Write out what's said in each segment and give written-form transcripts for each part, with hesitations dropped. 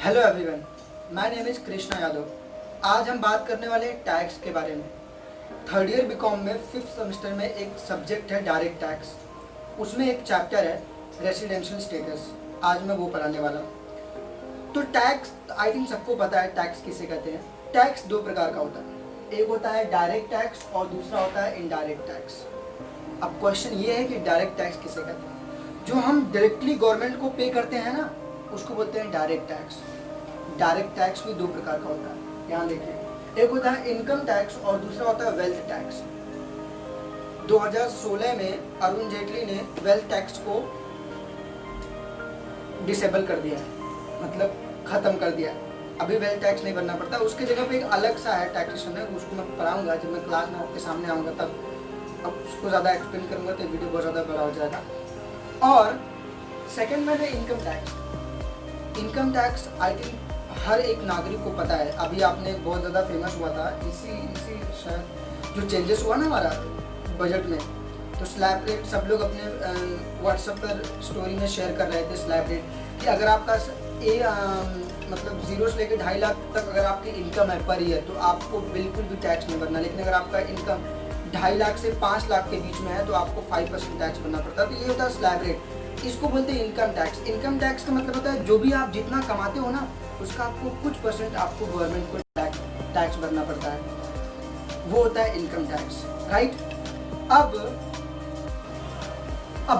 Hello everyone, my name is Krishna Yadav. आज हम बात करने वाले हैं टैक्स के बारे में। थर्ड ईयर बीकॉम में फिफ्थ सेमेस्टर में एक सब्जेक्ट है डायरेक्ट टैक्स। उसमें एक चैप्टर है रेसिडेंशियल स्टेटस। आज मैं वो पढ़ाने वाला हूँ। तो टैक्स आई थिंक सबको पता है टैक्स किसे कहते हैं। टैक्स दो प्रकार का होता है, एक होता है डायरेक्ट टैक्स और दूसरा होता है इनडायरेक्ट टैक्स। अब क्वेश्चन ये है कि डायरेक्ट टैक्स किसे कहते हैं। जो हम डायरेक्टली गवर्नमेंट को पे करते हैं ना, उसको बोलते हैं डायरेक्ट टैक्स। डायरेक्ट टैक्स भी दो प्रकार का होता है, यहाँ देखिए। एक होता है इनकम टैक्स और दूसरा होता है वेल्थ टैक्स। 2016 में अरुण जेटली ने वेल्थ टैक्स को डिसेबल कर दिया है, मतलब खत्म कर दिया है। अभी वेल्थ टैक्स नहीं भरना पड़ता, उसके जगह पे एक अलग सा है टैक्सेशन है, उसको मैं पढ़ाऊंगा जब मैं क्लास में आपके सामने आऊँगा तब। अब उसको ज़्यादा एक्सप्लेन करूँगा तो वीडियो बहुत ज़्यादा बड़ा हो जाएगा। और सेकेंड में है income tax. Income tax I think हर एक नागरिक को पता है। अभी आपने बहुत ज़्यादा फेमस हुआ था इसी शायद जो चेंजेस हुआ ना हमारा बजट में, तो स्लैब रेट सब लोग अपने व्हाट्सएप पर स्टोरी में शेयर कर रहे थे। स्लैब रेट कि अगर आपका मतलब 0 से लेकर 2.5 लाख तक अगर आपकी इनकम है पर ईयर, तो आपको बिल्कुल भी टैक्स नहीं भरना। लेकिन अगर आपका इनकम 2.5 लाख से 5 लाख के बीच में है तो आपको 5% टैक्स भरना पड़ता है। तो ये होता है स्लैब रेट। इसको बोलते हैं इनकम टैक्स। इनकम टैक्स का मतलब होता है जो भी आप जितना कमाते हो ना, उसका आपको कुछ परसेंट आपको गवर्नमेंट को टैक्स भरना पड़ता है, वो होता है इनकम टैक्स, राइट। अब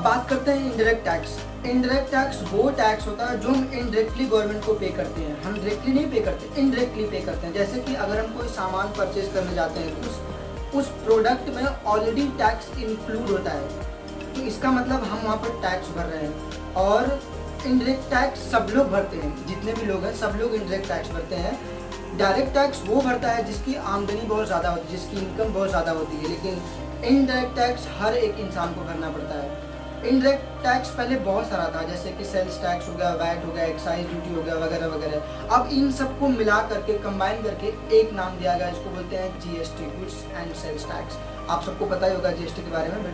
बात करते हैं इनडायरेक्ट टैक्स। इनडायरेक्ट टैक्स वो टैक्स होता है जो हम इनडायरेक्टली गवर्नमेंट को पे करते हैं। हम डायरेक्टली नहीं पे करते, इनडायरेक्टली पे करते हैं। जैसे कि अगर हम कोई सामान परचेज करने जाते हैं तो उस प्रोडक्ट में ऑलरेडी टैक्स इंक्लूड होता है, तो इसका मतलब हम वहाँ पर टैक्स भर रहे हैं। और इनडायरेक्ट टैक्स सब लोग भरते हैं, जितने भी लोग हैं सब लोग इनडायरेक्ट टैक्स भरते हैं। डायरेक्ट टैक्स वो भरता है जिसकी आमदनी बहुत ज़्यादा होती है, जिसकी इनकम बहुत ज़्यादा होती है। लेकिन इनडायरेक्ट टैक्स हर एक इंसान को भरना पड़ता है। इनडायरेक्ट टैक्स पहले बहुत सारा था, जैसे कि सेल्स टैक्स हो गया, वैट हो गया, एक्साइज ड्यूटी हो गया, वगैरह वगैरह। अब इन सबको मिला करके कंबाइन करके एक नाम दिया गया, इसको बोलते हैं GST, goods and sales tax. आप सबको पता ही होगा जीएसटी के बारे में, बट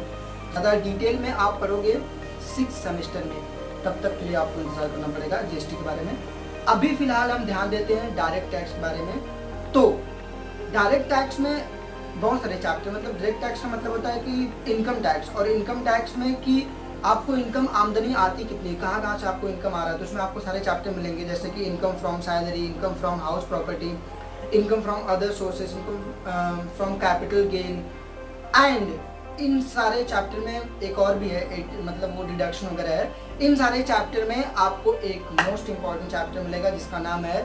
ज़्यादा डिटेल में आप पढ़ोगे 6th सेमेस्टर में, तब तक के लिए आपको इंतजार करना पड़ेगा जीएसटी के बारे में। अभी फिलहाल हम ध्यान देते हैं डायरेक्ट टैक्स के बारे में। तो डायरेक्ट टैक्स में बहुत सारे चैप्टर, मतलब डायरेक्ट टैक्स का मतलब होता है कि इनकम टैक्स, और इनकम टैक्स में कि आपको इनकम आमदनी आती कितनी, कहाँ से आपको इनकम आ रहा है, तो उसमें आपको सारे चैप्टर मिलेंगे। जैसे कि income from salary, income from house property, income from other sources, income from capital gain. And in सारे चैप्टर में एक और भी है, मतलब वो डिडक्शन वगैरह है। इन सारे चैप्टर में आपको एक मोस्ट इम्पॉर्टेंट चैप्टर मिलेगा जिसका नाम है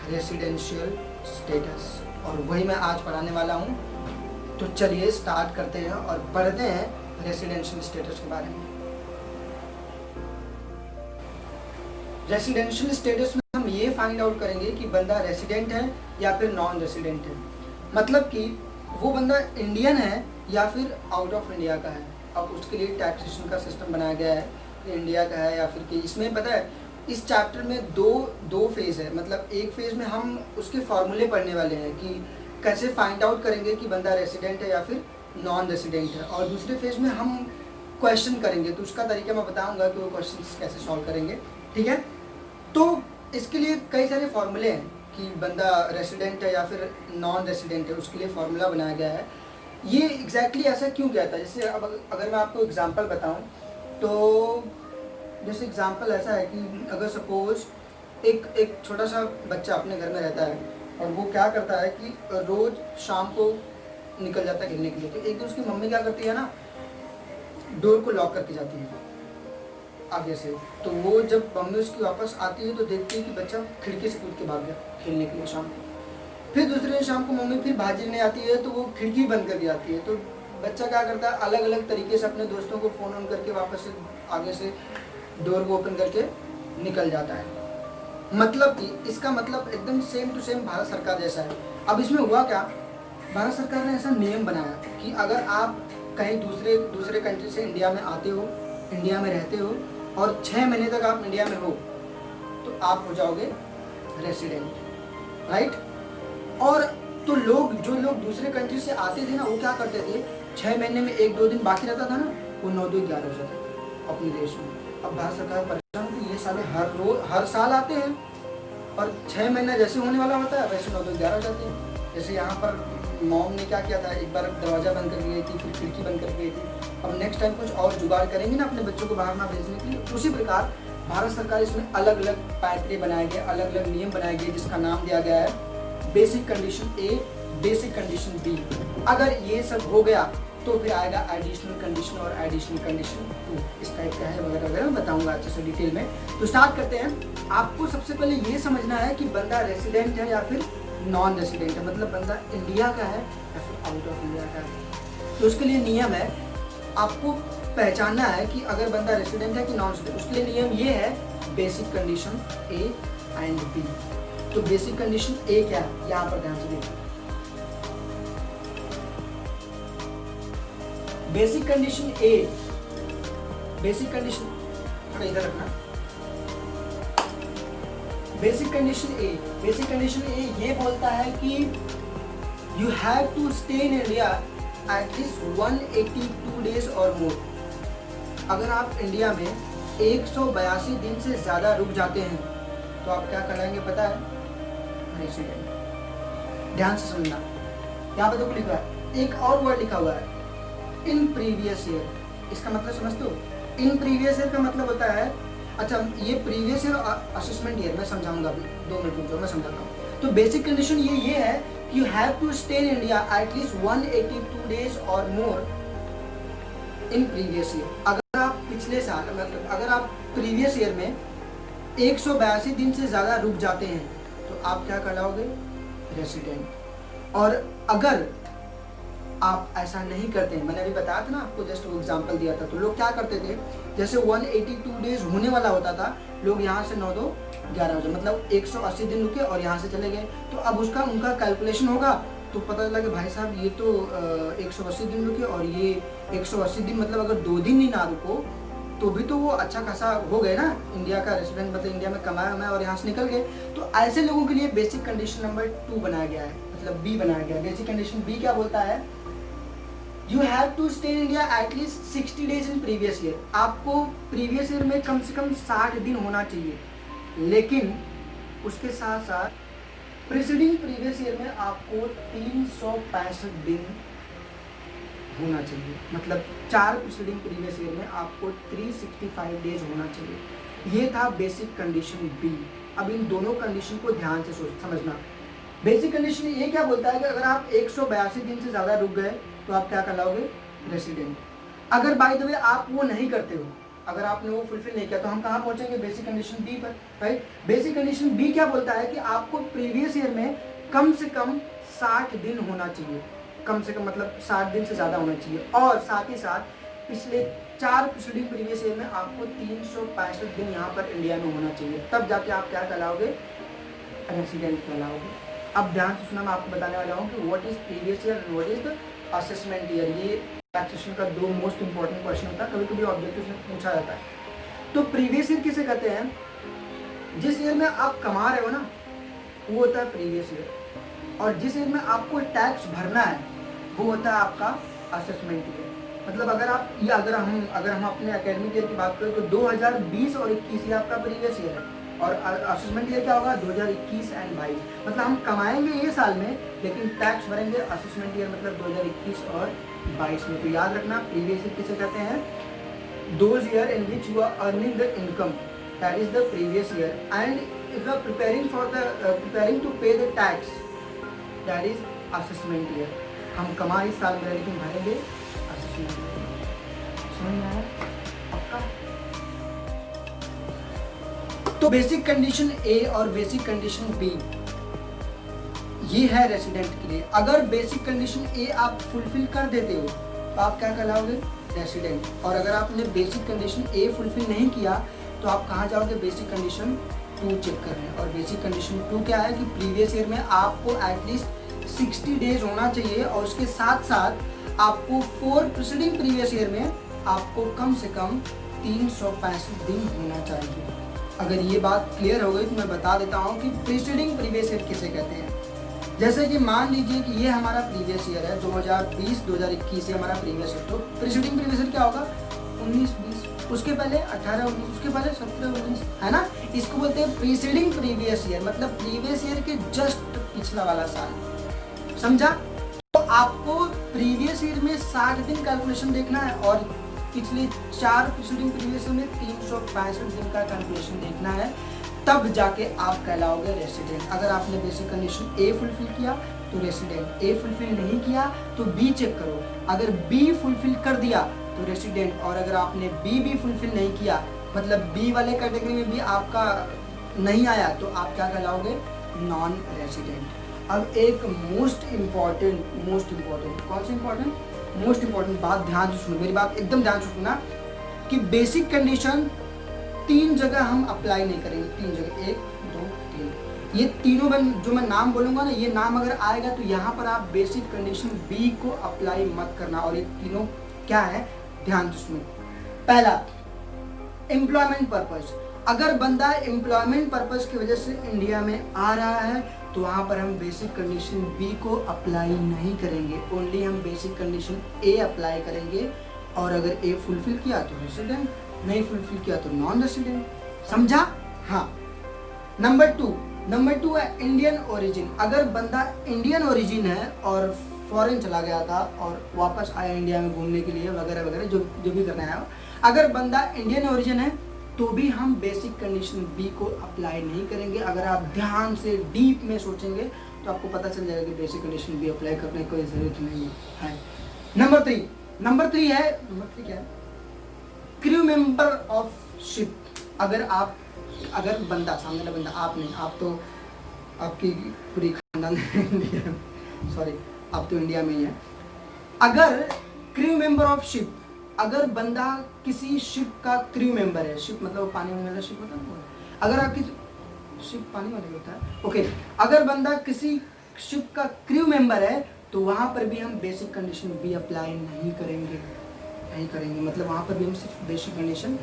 रेसिडेंशियल स्टेटस, और वही मैं आज पढ़ाने वाला हूँ। तो चलिए स्टार्ट करते हैं और पढ़ते हैं रेसिडेंशियल स्टेटस के बारे में। रेसिडेंशियल स्टेटस में हम ये फाइंड आउट करेंगे कि बंदा रेसिडेंट है या फिर नॉन रेसिडेंट है, मतलब कि वो बंदा इंडियन है या फिर आउट ऑफ इंडिया का है। अब उसके लिए टैक्सेशन का सिस्टम बनाया गया है कि इंडिया का है या फिर कि इसमें पता है इस चैप्टर में दो फेज़ है। मतलब एक फेज़ में हम उसके फॉर्मूले पढ़ने वाले हैं कि कैसे फाइंड आउट करेंगे कि बंदा रेसिडेंट है या फिर नॉन रेसिडेंट है, और दूसरे फेज़ में हम क्वेश्चन करेंगे। तो उसका तरीका मैं बताऊंगा कि वो क्वेश्चन कैसे सॉल्व करेंगे, ठीक है। तो इसके लिए कई सारे फॉर्मूले हैं कि बंदा रेसिडेंट है या फिर नॉन रेसिडेंट है, उसके लिए फार्मूला बनाया गया है। ये एग्जैक्टली ऐसा क्यों किया था, जैसे अब अगर मैं आपको एग्जांपल बताऊं तो जैसे एग्जांपल ऐसा है कि अगर सपोज एक छोटा सा बच्चा अपने घर में रहता है और वो क्या करता है कि रोज़ शाम को निकल जाता है खेलने के लिए। तो एक दिन उसकी मम्मी क्या करती है ना, डोर को लॉक करके जाती है आगे से। तो वो जब मम्मी उसकी वापस आती है तो देखती है कि बच्चा खिड़की से कूद के भाग गया खेलने के लिए शाम को। फिर दूसरे दिन शाम को मम्मी फिर भाजी लेने आती है तो वो खिड़की बंद करके आती है। तो बच्चा क्या करता है, अलग अलग तरीके से अपने दोस्तों को फ़ोन ऑन करके वापस से आगे से डोर को ओपन करके निकल जाता है। मतलब कि इसका मतलब एकदम सेम टू सेम भारत सरकार जैसा है। अब इसमें हुआ क्या, भारत सरकार ने ऐसा नियम बनाया कि अगर आप कहीं दूसरे कंट्री से इंडिया में आते हो, इंडिया में रहते हो और 6 महीने तक आप इंडिया में हो, तो आप हो जाओगे रेसिडेंट, राइट। और तो जो लोग दूसरे कंट्री से आते थे ना, वो क्या करते थे, 6 महीने में 1-2 दिन बाकी रहता था ना, वो 9-2-11 हो जाते थे अपने देश में। अब भारत सरकार परेशान कि ये साले हर साल आते हैं और 6 महीना जैसे होने वाला होता है वैसे 9 2 11 हो जाते हैं। जैसे यहाँ पर मॉम ने क्या किया था, एक बार दरवाज़ा बंद कर गई थी, फिर खिड़की बंद कर गई थी। अब नेक्स्ट टाइम कुछ और जुगाड़ करेंगे ना अपने बच्चों को बाहर ना भेजने के लिए। उसी प्रकार भारत सरकार इसमें अलग अलग पैटर्न बनाए गए, अलग अलग नियम बनाए गए, जिसका नाम दिया गया है basic condition A, basic condition B. अगर ये सब हो गया तो फिर आएगा एडिशनल कंडीशन और एडिशनल कंडीशन 2, इस टाइप का है वगैरह वगैरह, मैं बताऊंगा अच्छे से डिटेल में। तो स्टार्ट करते हैं। आपको सबसे पहले ये समझना है कि बंदा रेसिडेंट है या फिर नॉन रेसिडेंट है, मतलब बंदा इंडिया का है या फिर आउट ऑफ इंडिया का है। तो उसके लिए नियम है, आपको पहचानना है कि अगर बंदा रेसिडेंट है कि नॉन रेसिडेंट। उसके लिए नियम ये है basic condition A and B. तो बेसिक कंडीशन ए क्या है, यहाँ पर ध्यान से देखिए। Basic condition A, basic condition थोड़ा इधर रखना। Basic condition A, basic condition A ये बोलता है कि you have to stay in India at least 182 days और मोर। अगर आप इंडिया में 182 दिन से ज़्यादा रुक जाते हैं तो आप क्या कहलाएंगे पता है, रेसिडेंट। ध्यान से सुनना, यहाँ पे तो लिखा है, एक और वर्ड लिखा हुआ है इन प्रीवियस ईयर। इसका मतलब समझते हो, इन प्रीवियस ईयर का मतलब होता है, अच्छा ये प्रीवियस ईयर असेसमेंट ईयर मैं समझाऊंगा अभी, 2 मिनट रुक जाओ मैं समझाता हूँ। तो बेसिक कंडीशन ये है कि you have to stay in India at least 182 days और मोर इन प्रीवियस ईयर। अगर आप पिछले साल, मतलब अगर आप प्रीवियस ईयर में 182 दिन से ज़्यादा रुक जाते हैं तो आप क्या कहलाओगे, रेसिडेंट। और अगर आप ऐसा नहीं करते हैं, मैंने अभी बताया था ना आपको, जस्ट वो एग्जांपल दिया था। तो लोग क्या करते थे, जैसे 182 डेज होने वाला होता था, लोग यहाँ से 9 2 11 हो जाए, मतलब 180 दिन रुके और यहाँ से चले गए। तो अब उसका उनका कैलकुलेशन होगा तो पता चला कि भाई साहब ये तो 180 दिन रुके और ये 180 दिन, मतलब अगर 2 दिन ही ना रुको तो भी तो वो अच्छा खासा हो गए ना, इंडिया का रेसिडेंट, मतलब इंडिया में कमाया मैं और यहाँ से निकल गए। तो ऐसे लोगों के लिए बेसिक कंडीशन नंबर 2 बनाया गया है, मतलब बी बनाया गया है। बेसिक कंडीशन बी क्या बोलता है, you have to stay in India at least 60 days in previous year. आपको प्रीवियस ईयर में कम से कम 60 दिन होना चाहिए, लेकिन उसके साथ साथ प्रीसीडिंग प्रीवियस ईयर में आपको 365 दिन होना चाहिए, मतलब 4 प्रीसीडिंग प्रीवियस ईयर में आपको 365 डेज होना चाहिए। ये था बेसिक कंडीशन बी। अब इन दोनों कंडीशन को ध्यान से समझना। बेसिक कंडीशन ये क्या बोलता है कि अगर आप 182 दिन से ज़्यादा रुक गए तो आप क्या कहलाओगे, रेसिडेंट। अगर बाय द वे आप वो नहीं करते हो, अगर आपने वो फुलफिल नहीं किया तो हम कहाँ पहुँचेंगे, बेसिक कंडीशन बी पर, राइट। बेसिक कंडीशन बी क्या बोलता है कि आपको प्रीवियस ईयर में कम से कम 60 दिन होना चाहिए, कम से कम मतलब 60 दिन से ज़्यादा होना चाहिए, और साथ ही साथ पिछले 4 प्रीसीडिंग प्रीवियस ईयर में आपको 365 दिन यहाँ पर इंडिया में होना चाहिए, तब जाके आप क्या कहलाओगे, रेसिडेंट कहलाओगे। अब ध्यान से सुनना, मैं आपको बताने वाला हूँ कि what is previous year and what is the assessment year. ये टैक्सेशन का 2 मोस्ट इंपॉर्टेंट क्वेश्चन होता है, कभी कभी ऑब्जेक्टिव में पूछा जाता है। तो प्रीवियस ईयर किसे कहते हैं, जिस ईयर में आप कमा रहे हो ना वो होता है प्रीवियस ईयर, और जिस ईयर में आपको टैक्स भरना है वो होता है आपका असेसमेंट ईयर। मतलब अगर हम अपने एकेडमिक ईयर की बात करें तो 2020 और 21 ये आपका प्रीवियस ईयर है, और असेसमेंट ईयर क्या होगा 2021 एंड 22। मतलब हम कमाएंगे ये साल में लेकिन टैक्स भरेंगे असेसमेंट ईयर मतलब 2021 और 22 में। तो याद रखना प्रीवियस ईयर किसे कहते हैं, those year in which you are earning the income, that is the previous year, and if you are preparing to pay the tax, that is assessment year. हम कमा इस साल में लेकिन भरेंगे असेसमेंट ईयर। समझ में आया पक्का? तो बेसिक कंडीशन ए और बेसिक कंडीशन बी ये है रेसिडेंट के लिए। अगर बेसिक कंडीशन ए आप फुलफिल कर देते हो तो आप क्या कहलाओगे, रेसिडेंट। और अगर आपने बेसिक कंडीशन ए फुलफिल नहीं किया तो आप कहाँ जाओगे, बेसिक कंडीशन 2 चेक करने। और बेसिक कंडीशन 2 क्या है कि प्रीवियस ईयर में आपको एटलीस्ट 60 डेज होना चाहिए, और उसके साथ साथ आपको 4 प्रीसीडिंग प्रीवियस ईयर में आपको कम से कम 365 दिन होना चाहिए। अगर ये बात क्लियर हो गई तो मैं बता देता हूँ कि प्रीसीडिंग प्रीवियस ईयर किसे कहते हैं। जैसे कि मान लीजिए कि ये हमारा प्रीवियस ईयर है 2020-2021 ये हमारा प्रीवियस ईयर। तो प्रीसीडिंग प्रीवियस ईयर क्या होगा, 19-20 उसके पहले 18-19, उसके पहले 17-19, है ना। इसको बोलते हैं प्रीसीडिंग प्रीवियस ईयर, मतलब प्रीवियस ईयर के जस्ट पिछला वाला साल, समझा। तो आपको प्रीवियस ईयर में 60 दिन कैलकुलेशन देखना है और पिछले 4 प्रीसीडिंग प्रीवियस ईयर में 365 दिन का कैलकुलेशन देखना है, तब जाके आप कहलाओगे रेसिडेंट। अगर आपने बेसिक कंडीशन ए फुलफिल किया तो रेसिडेंट, ए फुलफिल नहीं किया तो बी चेक करो, अगर बी फुलफिल कर दिया तो रेसिडेंट, और अगर आपने बी भी फुलफिल नहीं किया, मतलब बी वाले कैटेगरी में भी आपका नहीं आया, तो आप क्या कहलाओगे, नॉन रेसिडेंट। अब एक मोस्ट इम्पॉर्टेंट कौन सी इम्पॉर्टेंट, मोस्ट इम्पॉर्टेंट बात ध्यान से सुनो, मेरी बात एकदम ध्यान से सुनना, कि बेसिक कंडीशन 3 जगह हम अप्लाई नहीं करेंगे, 3 जगह, 1 2 3, ये तीनों जो मैं नाम बोलूँगा ना, ये नाम अगर आएगा तो यहाँ पर आप बेसिक कंडीशन बी को अप्लाई मत करना। और ये तीनों क्या है, ध्यान से सुनो। पहला, एम्प्लॉयमेंट पर्पस, अगर बंदा एम्प्लॉयमेंट पर्पस की वजह से इंडिया में आ रहा है तो वहाँ पर हम बेसिक कंडीशन बी को अप्लाई नहीं करेंगे, ओनली हम बेसिक कंडीशन ए अप्लाई करेंगे। और अगर ए फुलफिल किया तो रेसिडेंट, नहीं फुलफिल किया तो नॉन रेसिडेंट, समझा। हाँ, नंबर 2 है इंडियन ओरिजिन। अगर बंदा इंडियन ओरिजिन है और फॉरेन चला गया था और वापस आया इंडिया में घूमने के लिए वगैरह वगैरह, जो भी करना है, अगर बंदा इंडियन ओरिजिन है तो भी हम बेसिक कंडीशन बी को अप्लाई नहीं करेंगे। अगर आप ध्यान से डीप में सोचेंगे तो आपको पता चल जाएगा कि बेसिक कंडीशन बी अप्लाई करने की कोई ज़रूरत नहीं है। नंबर 3 है, क्या है, क्रू मेंबर ऑफ शिप। अगर बंदा, सामने वाला बंदा, आप नहीं, आप तो आपकी पूरी खानदान इंडिया, सॉरी, आप तो इंडिया में ही है। अगर क्रू मेंबर ऑफ शिप, अगर बंदा किसी शिप का क्रू मेंबर है, शिप मतलब पानी में वाला शिप होता है ना, अगर आपकी शिप पानी वाला होता है, ओके, अगर बंदा किसी शिप का क्रू मेंबर है तो वहाँ पर भी हम बेसिक कंडीशन बी अप्लाई नहीं करेंगे, मतलब वहाँ पर भी हम सिर्फ बेसिक कंडीशन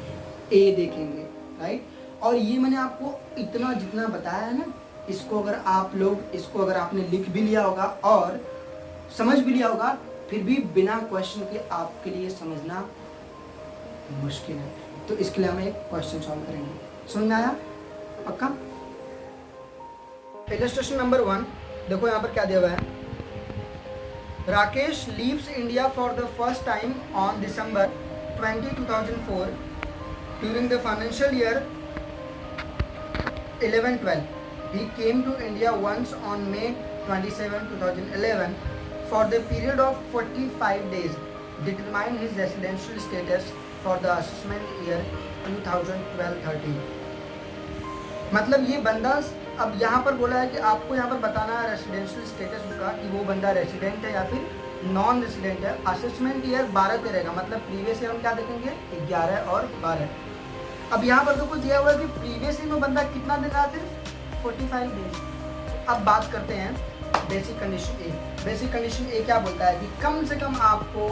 ए देखेंगे, राइट। और ये मैंने आपको इतना जितना बताया है ना, इसको अगर आपने लिख भी लिया होगा और समझ भी लिया होगा, फिर भी बिना क्वेश्चन के आपके लिए समझना मुश्किल है। तो इसके लिए हम एक क्वेश्चन सॉल्व करेंगे, समझ में आया, पक्का। इलस्ट्रेशन नंबर 1 देखो, यहाँ पर क्या दिया हुआ है, Rakesh leaves India for the first time on December 20, 2004 during the financial year 11-12. He came to India once on May 27, 2011 for the period of 45 days. Determine his residential status for the assessment year 2012-13. मतलब ये बंदा, अब यहाँ पर बोला है कि आपको यहाँ पर बताना है रेसिडेंशियल स्टेटस उसका, कि वो बंदा रेसिडेंट है या फिर नॉन रेसिडेंट है। असेसमेंट ईयर 12-13 का मतलब प्रीवियस ईयर हम क्या देखेंगे, 11 और 12। अब यहाँ पर तो कुछ दिया हुआ है कि प्रीवियस ईयर में बंदा कितना दिन रहा, सिर्फ 45 डेज। अब बात करते हैं basic condition A. Basic condition A क्या बोलता है कि कम से कम आपको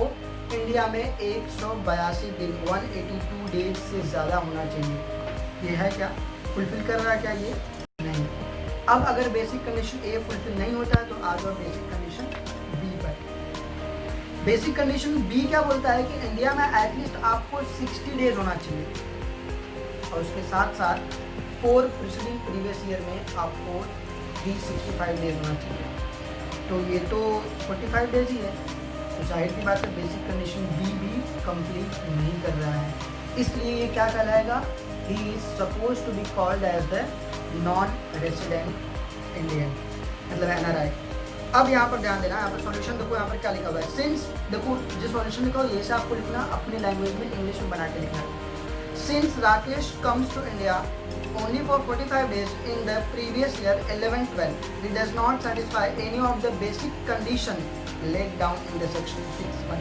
इंडिया में 182 दिन 182 डेज से ज़्यादा होना चाहिए। ये है क्या, फुलफिल कर रहा है क्या, ये नहीं। अब अगर बेसिक कंडीशन ए फुलफिल नहीं होता है तो आ जाओ बेसिक कंडीशन बी पर। बेसिक कंडीशन बी क्या बोलता है कि इंडिया में एटलीस्ट आपको 60 डेज होना चाहिए और उसके साथ साथ 4 प्रीसीडिंग प्रीवियस ईयर में आपको 365 डेज होना चाहिए। तो ये तो 45 डेज ही है, तो जाहिर की बात है बेसिक कंडीशन बी भी कंप्लीट नहीं कर रहा है, इसलिए ये क्या कहलाएगा, he is supposed to be called as the non resident Indian, मतलब NRI। अब यहाँ पर ध्यान देना, यहाँ पर सॉल्यूशन देखो, यहाँ पर क्या लिखा हुआ है, सिंस, देखो जो सॉल्यूशन लिखा हो ये से आपको लिखना, अपने लैंग्वेज में इंग्लिश में बना के लिखना। Since Rakesh comes to India only for 45 days in the previous year 11-12, he does not satisfy any of the basic conditions laid down in the section 6(1).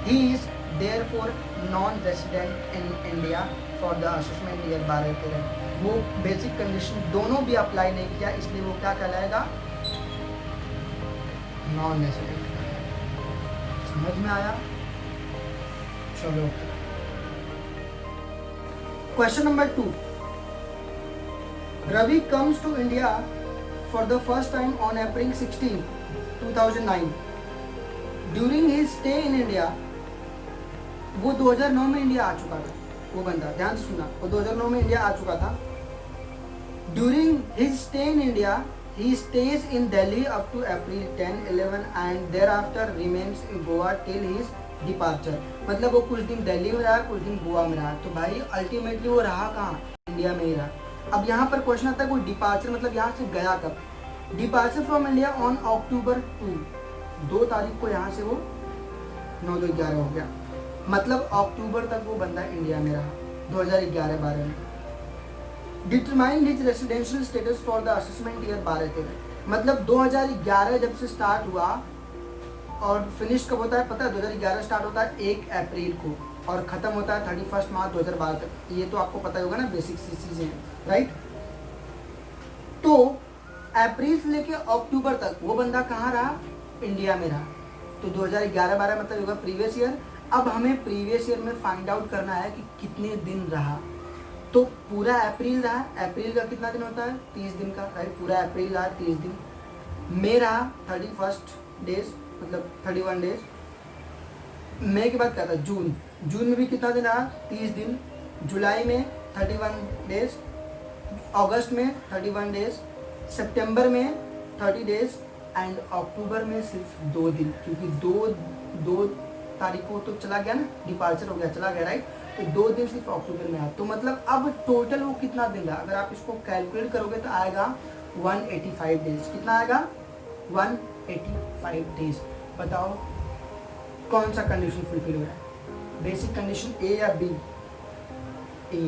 He is therefore non-resident in India for the assessment year 12-13। वो basic condition दोनों भी apply नहीं किया, इसलिए वो क्या कहलाएगा, non resident. समझ में आया, चलो। Question number 2. Ravi comes to India for the first time on April 16, 2009. During his stay in India, वो 2009 में इंडिया आ चुका था, वो बंदा, ध्यान से सुनना, वो 2009 में इंडिया आ चुका था। During his stay in India he stays in Delhi up to April 10, 11 and thereafter remains in Goa till his departure. मतलब वो कुछ दिन दिल्ली में रहा, कुछ दिन गोवा में रहा, तो भाई अल्टीमेटली वो रहा कहाँ, इंडिया में ही रहा। अब यहाँ पर क्वेश्चन आता है कोई डिपार्चर मतलब यहाँ से गया कब। Departure from India on October 2 तारीख को यहाँ से वो 9/11 हो गया, मतलब अक्टूबर तक वो बंदा इंडिया में रहा 2011-12 में। Determine his residential status for the assessment year 12-13, मतलब 2011 जब से स्टार्ट हुआ और फिनिश कब होता है पता है, 2011 स्टार्ट होता है 1 अप्रैल को और ख़त्म होता है 31 मार्च 2012 तक। ये तो आपको पता ही होगा ना, बेसिक सी चीज़ें हैं, राइट। तो अप्रैल से लेके अक्टूबर तक वो बंदा कहाँ रहा, इंडिया में रहा। तो 2011-12 मतलब होगा प्रीवियस ईयर। अब हमें प्रीवियस ईयर में फाइंड आउट करना है कि कितने दिन रहा। तो पूरा अप्रैल रहा, अप्रैल का कितना दिन होता है, 30 दिन का, राइट। पूरा अप्रैल रहा 30 दिन, मई रहा 31 डेज मतलब 31 डेज। मई के बाद क्या था, जून, जून में भी कितना दिन रहा, 30 दिन। जुलाई में 31 डेज, अगस्त में 31 डेज, सितंबर में 30 डेज एंड अक्टूबर में सिर्फ 2 दिन, क्योंकि दो तारीख को तो चला गया ना, डिपार्चर हो गया, चला गया, राइट। तो 2 दिन सिर्फ अक्टूबर में आया। तो मतलब अब टोटल वो कितना दिन रहा, अगर आप इसको कैलकुलेट करोगे तो आएगा 185 डेज। कितना आएगा, 185 डेज। बताओ कौन सा कंडीशन फुलफिल हो रहा है, बेसिक कंडीशन ए या B, A.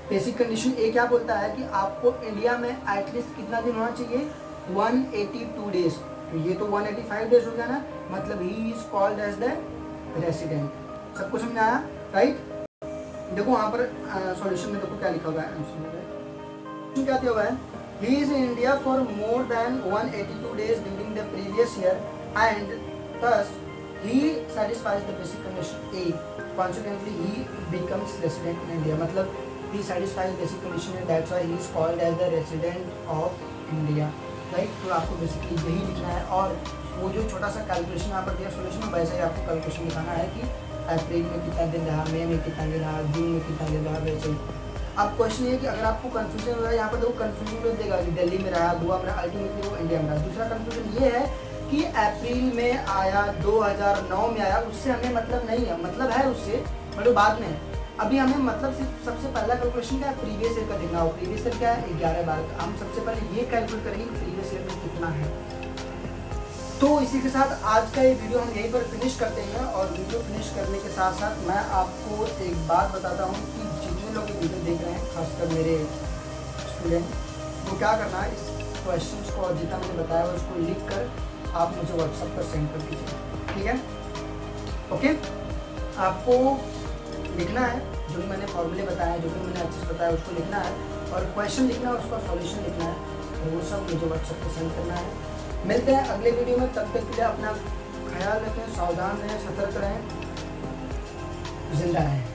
Basic condition A क्या बोलता है कि आपको इंडिया में एटलीस्ट कितना दिन होना चाहिए, 182 डेज। तो ये तो 185 डेज हो गया ना, मतलब he is called as the resident. सबको समझ में आया, राइट। देखो वहाँ पर सॉल्यूशन में देखो क्या लिखा हुआ है, आंसर क्या दिया हुआ है, he is in India for more than 182 days during the previous year and thus he satisfies the basic condition A, consequently he becomes resident in India। मतलब he satisfies basic condition and that's why he is called as the resident of India, right. तो आपको basically यही लिखना है और वो जो छोटा सा कैलकुलेशन यहाँ पर दिया सोल्यूशन, वैसे ही आपको कैलकुलेशन दिखाना है कि अप्रैल में कितना दिन रहा, मई में कितना दिन रहा, जून में कितना दिन रहा, वैसे ही। अब क्वेश्चन ये कि अगर आपको कंफ्यूजन हो रहा है, यहाँ पर देखो कंफ्यूजन में देगा कि दिल्ली में रहा, गोवा में रहा, अल्टीमेटली वो इंडिया में रहा। दूसरा कंफ्यूजन ये है कि अप्रैल में आया, 2009 में आया, उससे हमें मतलब नहीं है, मतलब है उससे, मतलब बाद में है। अभी हमें मतलब सिर्फ सबसे पहला कैलकुलेशन क्या है, प्रीवियस ईयर का देखना हो। प्रीवियस ईयर क्या है, 11-12 का। हम सबसे पहले ये कैलकुलेट करेंगे कि प्रीवियस ईयर में कितना है। तो इसी के साथ आज का ये वीडियो हम यहीं पर फिनिश करते हैं। और वीडियो फिनिश करने के साथ साथ मैं आपको एक बात बताता हूँ कि जितने लोग ये वीडियो देख रहे हैं, खासकर मेरे स्टूडेंट, वो क्या करना है, इस क्वेश्चन को और जितना मैंने बताया है उसको लिख कर आप मुझे व्हाट्सएप पर सेंड कर दीजिए, ठीक है। ओके, आपको लिखना है जो भी मैंने फॉर्मूले बताया, जो भी मैंने अच्छे से बताया उसको लिखना है और क्वेश्चन लिखना है, उसका सॉल्यूशन लिखना है, तो वो सब मुझे व्हाट्सएप पर सेंड करना है। मिलते हैं अगले वीडियो में, तब तक के लिए अपना ख्याल रखें, सावधान रहें, सतर्क रहें, जिंदा रहें।